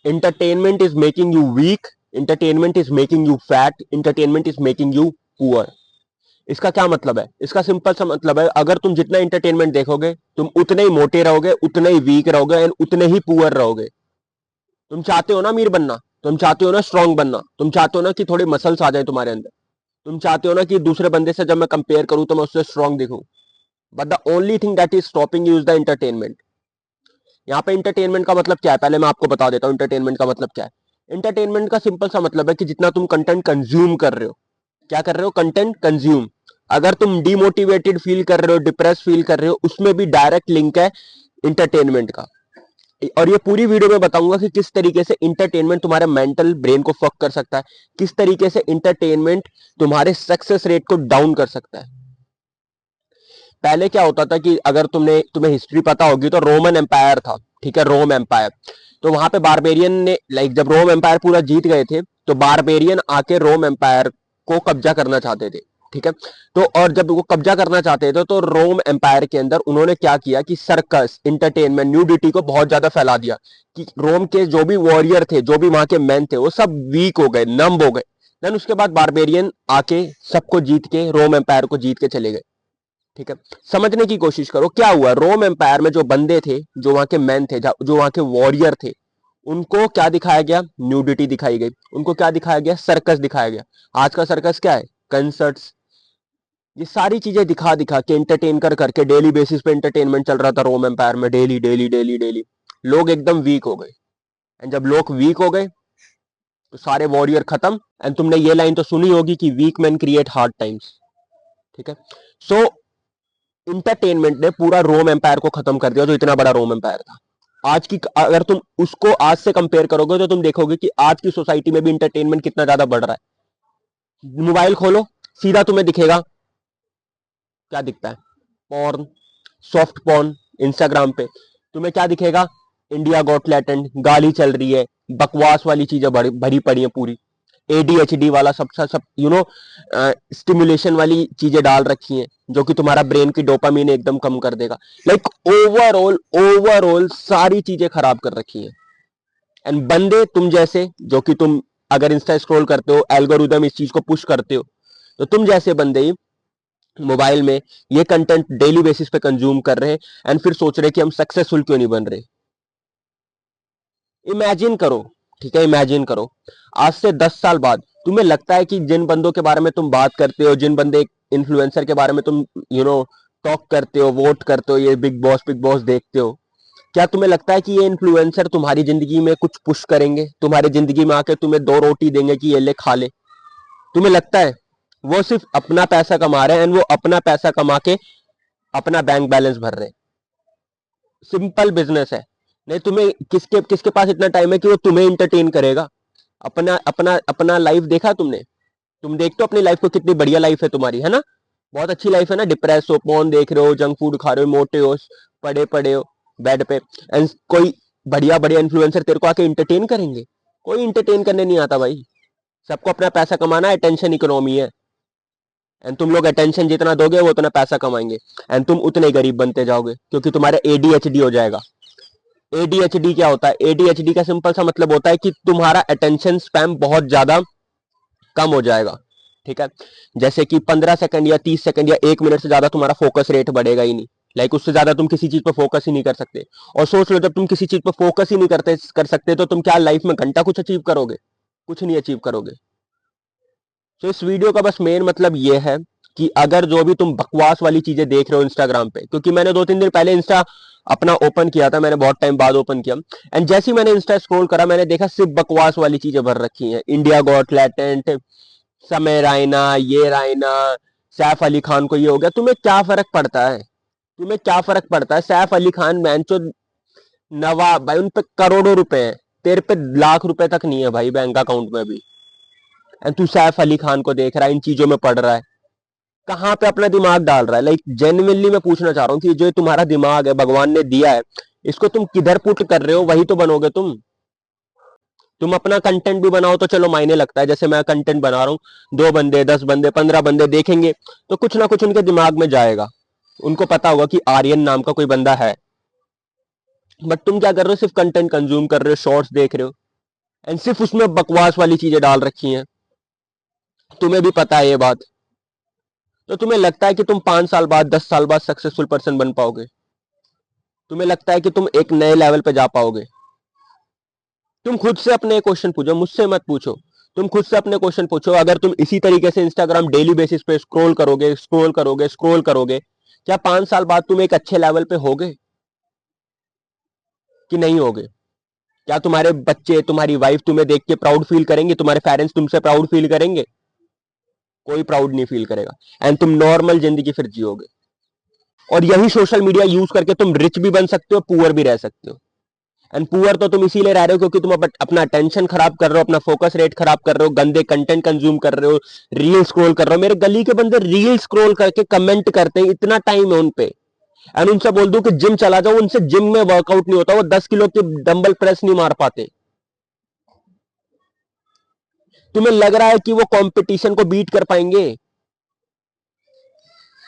entertainment is making you weak, entertainment is making you fat, entertainment is making you poor. इसका क्या मतलब है? इसका सिंपल सा मतलब है, अगर तुम जितना एंटरटेनमेंट देखोगे तुम उतने ही मोटे रहोगे, उतने ही वीक रहोगे एंड उतने ही पुअर रहोगे। तुम चाहते हो ना अमीर बनना, तुम चाहते हो ना स्ट्रांग बनना, तुम चाहते हो ना कि थोड़े मसल्स आ जाए तुम्हारे अंदर, तुम चाहते हो ना कि दूसरे बंदे से जब मैं कंपेयर करूं तो मैं उससे स्ट्रांग दिखूं, but the only thing that is stopping you is the entertainment. यहाँ पे एंटरटेनमेंट का मतलब क्या है, पहले मैं आपको बता देता हूँ एंटरटेनमेंट का मतलब क्या है। एंटरटेनमेंट का सिंपल सा मतलब है कि जितना तुम कंटेंट कंज्यूम कर रहे हो, क्या कर रहे हो, कंटेंट कंज्यूम। अगर तुम डिमोटिवेटेड फील कर रहे हो, डिप्रेस फील कर रहे हो, उसमें भी डायरेक्ट लिंक है इंटरटेनमेंट का। और ये पूरी वीडियो में बताऊंगा कि किस तरीके से इंटरटेनमेंट तुम्हारे मेंटल ब्रेन को फक कर सकता है, किस तरीके से इंटरटेनमेंट तुम्हारे सक्सेस रेट को डाउन कर सकता है। पहले क्या होता था कि अगर तुम्हें हिस्ट्री पता होगी तो रोमन एम्पायर था, ठीक है, रोम एम्पायर। तो वहां पे बारबेरियन ने, लाइक जब रोम एम्पायर पूरा जीत गए थे तो बारबेरियन आके रोम एम्पायर को कब्जा करना चाहते थे, ठीक है। तो और जब वो कब्जा करना चाहते थे तो रोम एम्पायर के अंदर उन्होंने क्या किया कि सर्कस, इंटरटेनमेंट, न्यूडिटी को बहुत ज्यादा फैला दिया कि रोम के जो भी वॉरियर थे, जो भी वहां के मैन थे, वो सब वीक हो गए, नंब हो गए। देन उसके बाद बारबेरियन आके सबको जीत के, रोम एम्पायर को जीत के चले गए, ठीक है। समझने की कोशिश करो क्या हुआ। रोम एम्पायर में जो बंदे थे, जो वहां के मैन थे, जो वहां के वॉरियर थे, उनको क्या दिखाया गया, न्यूडिटी दिखाई गई। उनको क्या दिखाया गया, सर्कस दिखाया गया। आज का सर्कस क्या है, कंसर्ट्स। ये सारी चीजें दिखा दिखा के, एंटरटेन कर करके, डेली बेसिस पे एंटरटेनमेंट चल रहा था रोम एम्पायर में, डेली डेली डेली डेली। लोग एकदम वीक हो गए, एंड जब लोग वीक हो गए तो सारे वॉरियर खत्म। एंड तुमने ये लाइन तो सुनी होगी कि weak man create hard times, ठीक है। सो इंटरटेनमेंट ने पूरा रोम एम्पायर को खत्म कर दिया, जो इतना बड़ा रोम एम्पायर था। आज की, अगर तुम उसको आज से कंपेयर करोगे तो तुम देखोगे कि आज की सोसाइटी में भी इंटरटेनमेंट कितना ज्यादा बढ़ रहा है। मोबाइल खोलो, सीधा तुम्हें दिखेगा, क्या दिखता है, पॉर्न, सॉफ्ट पॉर्न। इंस्टाग्राम पे तुम्हें क्या दिखेगा, इंडिया गॉट टैलेंट, गाली चल रही है, बकवास वाली चीजें भरी पड़ी है पूरी, एडीएचडी वाला सब सब सब, स्टिमुलेशन वाली चीजें डाल रखी हैं जो कि तुम्हारा ब्रेन की डोपामीन एकदम कम कर देगा। लाइक ओवरऑल ओवरऑल सारी चीजें खराब कर रखी हैं। एंड बंदे तुम जैसे, जो कि तुम अगर इंस्टा स्क्रॉल करते हो, एल्गोरिदम इस चीज को पुश करते हो, तो तुम जैसे बंदे ही मोबाइल में ये कंटेंट डेली बेसिस पे कंज्यूम कर रहे हैं एंड फिर सोच रहे कि हम सक्सेसफुल क्यों नहीं बन रहे। इमेजिन करो, ठीक है, इमेजिन करो आज से 10 साल बाद तुम्हें लगता है कि जिन बंदों के बारे में तुम बात करते हो, जिन बंदे इन्फ्लुएंसर के बारे में तुम टॉक करते हो, वोट करते हो, ये बिग बॉस देखते हो, क्या तुम्हें लगता है कि ये इन्फ्लुएंसर तुम्हारी जिंदगी में कुछ पुश करेंगे, तुम्हारी जिंदगी में आके तुम्हें 2 रोटी देंगे कि ये ले खा ले? तुम्हें लगता है? वो सिर्फ अपना पैसा कमा रहे हैं एंड वो अपना पैसा कमा के अपना बैंक बैलेंस भर रहे हैं। सिंपल बिजनेस है। नहीं, तुम्हें किसके किसके पास इतना टाइम है कि वो तुम्हें इंटरटेन करेगा? अपना अपना अपना लाइफ देखा तुमने? तुम देखते हो अपनी लाइफ को, कितनी बढ़िया लाइफ है तुम्हारी, है ना? बहुत अच्छी लाइफ है ना। डिप्रेस हो, फोन देख रहे हो, जंक फूड खा रहे हो, मोटे हो, पड़े पड़े हो बेड पे, एंड कोई बढ़िया बढ़िया इन्फ्लुएंसर तेरे को आके इंटरटेन करेंगे? कोई इंटरटेन करने नहीं आता भाई। सबको अपना पैसा कमाना, अटेंशन इकोनॉमी है। एंड तुम लोग अटेंशन जितना दोगे वो उतना पैसा कमाएंगे, एंड तुम उतने ही गरीब बनते जाओगे क्योंकि तुम्हारा एडीएचडी हो जाएगा। एडीएचडी क्या होता है? एडीएचडी का सिंपल सा मतलब होता है कि तुम्हारा अटेंशन स्पैम बहुत ज्यादा कम हो जाएगा, ठीक है। जैसे कि 15 सेकंड या 30 सेकंड या 1 मिनट से ज्यादा तुम्हारा फोकस रेट बढ़ेगा ही नहीं। लाइक उससे ज्यादा तुम किसी चीज पर फोकस ही नहीं कर सकते। और सोच लो, जब तुम किसी चीज पर फोकस ही नहीं कर सकते तो तुम क्या लाइफ में घंटा कुछ अचीव करोगे? कुछ नहीं अचीव करोगे। तो इस वीडियो का बस मेन मतलब ये है कि अगर जो भी तुम बकवास वाली चीजें देख रहे हो इंस्टाग्राम पे, क्योंकि मैंने 2-3 दिन पहले इंस्टा अपना ओपन किया था, मैंने बहुत टाइम बाद ओपन किया, एंड जैसे ही मैंने इंस्टा स्क्रॉल करा मैंने देखा सिर्फ बकवास वाली चीजें भर रखी हैं। इंडिया गॉट टैलेंट, समय रायना, ये रायना, सैफ अली खान को ये हो गया। तुम्हें क्या फर्क पड़ता है? तुम्हें क्या फर्क पड़ता है? सैफ अली खान मैंचो नवाब भाई, उन पे करोड़ों रुपए हैं, तेरे पे लाख रुपए तक नहीं है भाई बैंक अकाउंट में भी, एंड तू सैफ अली खान को देख रहा है, इन चीजों में पड़ रहा है। कहां पे अपना दिमाग डाल रहा है? लाइक जेन्युइनली मैं पूछना चाह रहा हूँ कि जो तुम्हारा दिमाग है, भगवान ने दिया है, इसको तुम किधर पुट कर रहे हो? वही तो बनोगे तुम। तुम अपना कंटेंट भी बनाओ तो चलो मायने लगता है, जैसे मैं कंटेंट बना रहा हूँ, 2 बंदे, 10 बंदे, 15 बंदे देखेंगे तो कुछ ना कुछ उनके दिमाग में जाएगा, उनको पता होगा कि आर्यन नाम का कोई बंदा है। बट तुम क्या कर रहे हो? सिर्फ कंटेंट कंज्यूम कर रहे हो, शॉर्ट्स देख रहे हो, एंड सिर्फ उसमें बकवास वाली चीजें डाल रखी हैं, तुम्हें भी पता है ये बात। तो तुम्हें लगता है कि तुम 5 साल बाद 10 साल बाद सक्सेसफुल पर्सन बन पाओगे? तुम्हें लगता है कि तुम एक नए लेवल पे जा पाओगे? तुम खुद से अपने क्वेश्चन पूछो, मुझसे मत पूछो। तुम खुद से अपने क्वेश्चन पूछो, अगर तुम इसी तरीके से इंस्टाग्राम डेली बेसिस पे स्क्रॉल करोगे, स्क्रॉल करोगे, स्क्रॉल करोगे, क्या 5 साल बाद तुम एक अच्छे लेवल पे होगे कि नहीं होगे? क्या तुम्हारे बच्चे, तुम्हारी वाइफ तुम्हें देख के प्राउड फील करेंगे? तुम्हारे पेरेंट्स तुमसे प्राउड फील करेंगे? कोई प्राउड नहीं फील करेगा। एंड तुम नॉर्मल जिंदगी फिर जियोगे। और यही सोशल मीडिया यूज करके तुम रिच भी बन सकते हो, पुअर भी रह सकते हो। एंड पुअर तो तुम इसीलिए रह रहे हो क्योंकि तुम अपना अटेंशन खराब कर रहे हो, अपना फोकस रेट खराब कर रहे हो, गंदे कंटेंट कंज्यूम कर रहे हो, रील स्क्रॉल कर रहे हो। मेरे गली के बंदे रील स्क्रॉल करके कमेंट करते हैं, इतना टाइम है उनपे। एंड उनसे बोल दूं कि जिम चला जाओ, उनसे जिम में वर्कआउट नहीं होता, वो 10 किलो के डंबल प्रेस नहीं मार पाते। तुम्हें लग रहा है कि वो कंपटीशन को बीट कर पाएंगे?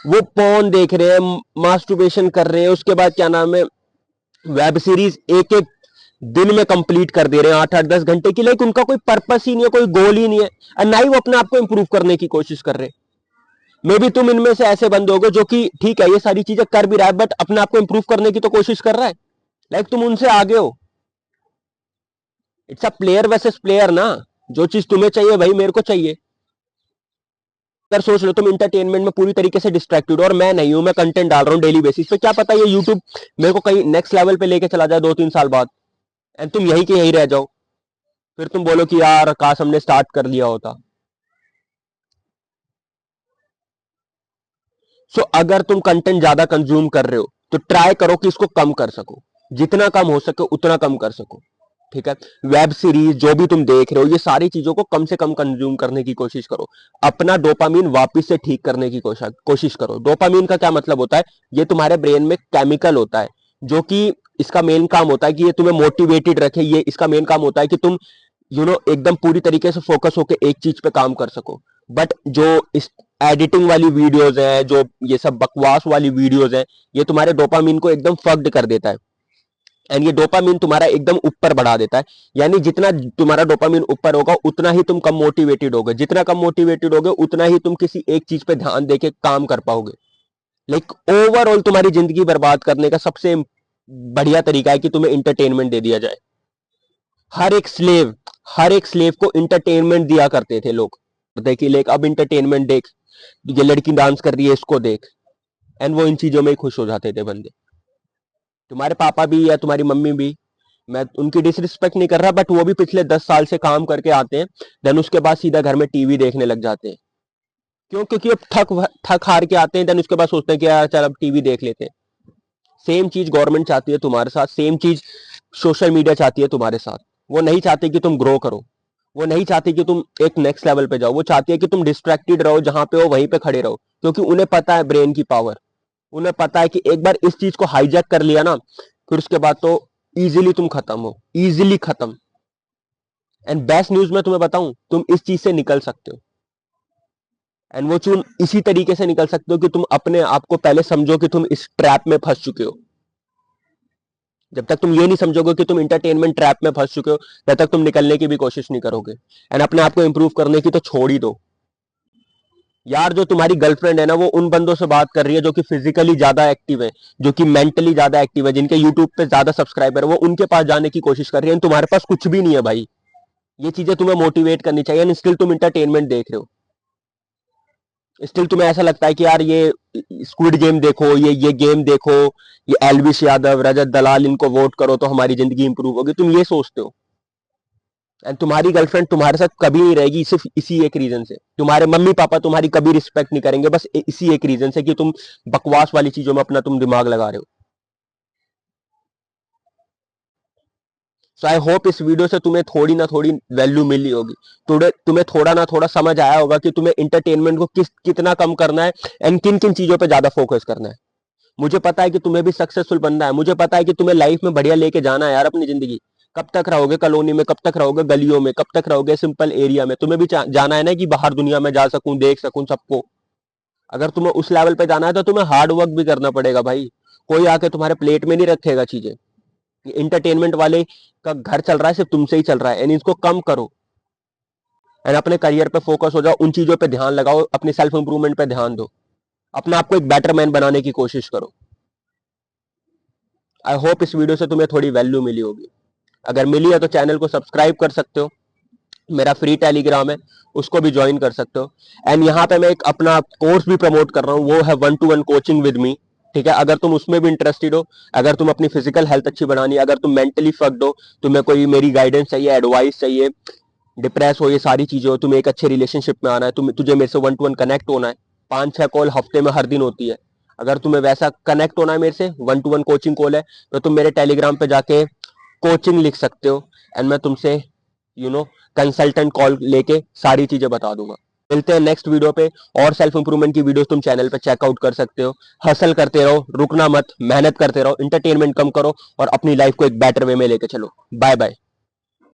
वो पॉर्न देख रहे हैं, मास्टरबेशन कर रहे हैं, उसके बाद क्या नाम है, वेब सीरीज एक एक दिन में कंप्लीट कर दे रहे हैं, 8-8 10 घंटे की। लाइक उनका कोई पर्पस ही नहीं है, कोई गोल ही नहीं है, और ना ही वो अपने आप को इंप्रूव करने की कोशिश कर रहे हैं। मे भी तुम इनमें से ऐसे बंदे होगे जो कि ठीक है ये सारी चीजें कर भी रहा है, बट अपने आप को इंप्रूव करने की तो कोशिश कर रहा है। लाइक तुम उनसे आगे हो। It's a player versus player ना। जो चीज तुम्हें चाहिए भाई मेरे को चाहिए। अगर सोच लो तुम इंटरटेनमेंट में पूरी तरीके से डिस्ट्रैक्टेड हो, और मैं नहीं हूं, मैं कंटेंट डाल रहा हूं डेली बेसिस पे, क्या पता ये यूट्यूब मेरे को कहीं नेक्स्ट लेवल पे लेके चला जाए 2-3 साल बाद, एंड तुम यही के यही रह जाओ। फिर तुम बोलो कि यार काश हमने स्टार्ट कर लिया होता। सो अगर तुम कंटेंट ज्यादा कंज्यूम कर रहे हो तो ट्राई करो कि इसको कम कर सको, जितना कम हो सके उतना कम कर सको। ठीक है? वेब सीरीज जो भी तुम देख रहे हो, ये सारी चीजों को कम से कम कंज्यूम करने की कोशिश करो। अपना डोपामीन वापस से ठीक करने की कोशिश करो। डोपामीन का क्या मतलब होता है? ये तुम्हारे ब्रेन में केमिकल होता है, जो कि इसका मेन काम होता है कि ये तुम्हें मोटिवेटेड रखे। ये इसका मेन काम होता है कि तुम एकदम पूरी तरीके से फोकस होकर एक चीज पे काम कर सको। बट जो इस एडिटिंग वाली वीडियोस है, जो ये सब बकवास वाली वीडियोस है, ये तुम्हारे डोपामीन को एकदम फक्ड कर देता है। एंड ये डोपामीन तुम्हारा एकदम ऊपर बढ़ा देता है। यानी जितना तुम्हारा डोपामीन ऊपर होगा उतना ही तुम कम मोटिवेटेड होगे, जितना कम मोटिवेटेड होगे उतना ही तुम किसी एक चीज पे ध्यान देके काम कर पाओगे। लाइक ओवरऑल तुम्हारी जिंदगी बर्बाद करने का सबसे बढ़िया तरीका है कि तुम्हें इंटरटेनमेंट दे दिया जाए। हर एक स्लेव हर एक स्लेव को इंटरटेनमेंट दिया करते थे लोग। देखिए लेक अब इंटरटेनमेंट देख, ये लड़की डांस कर रही है इसको देख। एंड वो इन चीजों में ही खुश हो जाते थे बंदे। तुम्हारे पापा भी या तुम्हारी मम्मी भी, मैं उनकी डिसरिस्पेक्ट नहीं कर रहा, बट वो भी पिछले 10 साल से काम करके आते हैं, देन उसके बाद सीधा घर में टीवी देखने लग जाते हैं। क्यों? क्योंकि अब थक थक हार के आते हैं, देन उसके बाद सोचते हैं कि यार चल अब टीवी देख लेते हैं। सेम चीज गवर्नमेंट चाहती है तुम्हारे साथ, सेम चीज सोशल मीडिया चाहती है तुम्हारे साथ। वो नहीं चाहती कि तुम ग्रो करो, वो नहीं चाहती कि तुम एक नेक्स्ट लेवल पे जाओ, वो चाहती है कि तुम डिस्ट्रैक्टेड रहो, जहां पे हो वहीं पे खड़े रहो। क्योंकि उन्हें पता है ब्रेन की पावर, उन्हें पता है कि एक बार इस चीज को हाईजैक कर लिया ना, फिर उसके बाद तो इजीली तुम खत्म हो, इजीली खत्म। एंड बेस्ट न्यूज मैं तुम्हें बताऊं, तुम इस चीज से निकल सकते हो। एंड वो चून इसी तरीके से निकल सकते हो कि तुम अपने आप को पहले समझो कि तुम इस ट्रैप में फंस चुके हो। जब तक तुम ये नहीं समझोगे कि तुम इंटरटेनमेंट ट्रैप में फंस चुके हो, तब तक तुम निकलने की भी कोशिश नहीं करोगे। एंड अपने आप को इंप्रूव करने की तो छोड़ ही दो। यार जो तुम्हारी गर्लफ्रेंड है ना, वो उन बंदों से बात कर रही है जो कि फिजिकली ज्यादा एक्टिव है, जो कि मेंटली ज्यादा एक्टिव है, जिनके यूट्यूब पे ज्यादा सब्सक्राइबर है, वो उनके पास जाने की कोशिश कर रही है। तुम्हारे पास कुछ भी नहीं है भाई। ये चीजें तुम्हें मोटिवेट करनी चाहिए, एंड स्टिल तुम इंटरटेनमेंट देख रहे हो। स्टिल तुम्हें ऐसा लगता है कि यार ये स्क्विड गेम देखो, ये गेम देखो, ये एलविश यादव, रजत दलाल, इनको वोट करो तो हमारी जिंदगी इंप्रूव होगी। तुम ये सोचते हो। एंड तुम्हारी गर्लफ्रेंड तुम्हारे साथ कभी नहीं रहेगी, सिर्फ इसी एक रीजन से। तुम्हारे मम्मी पापा तुम्हारी कभी रिस्पेक्ट नहीं करेंगे, बस इसी एक रीजन से कि तुम बकवास वाली चीजों में अपना तुम दिमाग लगा रहे हो। सो आई होप इस वीडियो से तुम्हें थोड़ी ना थोड़ी वैल्यू मिली होगी। तुम्हें थोड़ा ना थोड़ा समझ आया होगा कि तुम्हें इंटरटेनमेंट को कितना कम करना है, एंड किन किन चीजों पे ज्यादा फोकस करना है। मुझे पता है कि तुम्हें भी सक्सेसफुल बनना है, मुझे पता है कि तुम्हें लाइफ में बढ़िया लेके जाना है यार अपनी जिंदगी। कब तक रहोगे कॉलोनी में, कब तक रहोगे गलियों में, कब तक रहोगे सिंपल एरिया में? तुम्हें भी जाना है ना कि बाहर दुनिया में जा सकूं, देख सकूं सबको। अगर तुम्हें उस लेवल पे जाना है तो तुम्हें हार्ड वर्क भी करना पड़ेगा भाई। कोई आके तुम्हारे प्लेट में नहीं रखेगा चीजें। इंटरटेनमेंट वाले का घर चल रहा है, सिर्फ तुमसे ही चल रहा है, यानी इसको कम करो एंड अपने करियर पे फोकस हो जाओ, उन चीजों पे ध्यान लगाओ, अपनी सेल्फ इंप्रूवमेंट पे ध्यान दो, अपने आप को एक बेटर मैन बनाने की कोशिश करो। आई होप इस वीडियो से तुम्हें थोड़ी वैल्यू मिली होगी। अगर मिली है तो चैनल को सब्सक्राइब कर सकते हो, मेरा फ्री टेलीग्राम है उसको भी ज्वाइन कर सकते हो। एंड यहाँ पे मैं एक अपना कोर्स भी प्रमोट कर रहा हूँ, वो है 1-to-1 कोचिंग विद मी। ठीक है, अगर तुम उसमें भी इंटरेस्टेड हो, अगर तुम अपनी फिजिकल हेल्थ अच्छी बनानी है, अगर तुम मेंटली फक्ड हो, तुम्हें कोई मेरी गाइडेंस चाहिए, एडवाइस चाहिए, डिप्रेस हो, ये सारी चीजें हो, तुम्हें एक अच्छे रिलेशनशिप में आना है, तुझे मेरे से 1-to-1 कनेक्ट होना है, 5-6 कॉल हफ्ते में हर दिन होती है, अगर तुम्हें वैसा कनेक्ट होना है मेरे से, 1-to-1 कोचिंग कॉल है, तो तुम मेरे टेलीग्राम पे जाके कोचिंग लिख सकते हो एंड मैं तुमसे कंसल्टेंट कॉल लेके सारी चीजें बता दूंगा। मिलते हैं नेक्स्ट वीडियो पे, और सेल्फ इंप्रूवमेंट की वीडियोस तुम चैनल पे चेकआउट कर सकते हो। हसल करते रहो, रुकना मत, मेहनत करते रहो, इंटरटेनमेंट कम करो और अपनी लाइफ को एक बेटर वे में लेके चलो। Bye bye.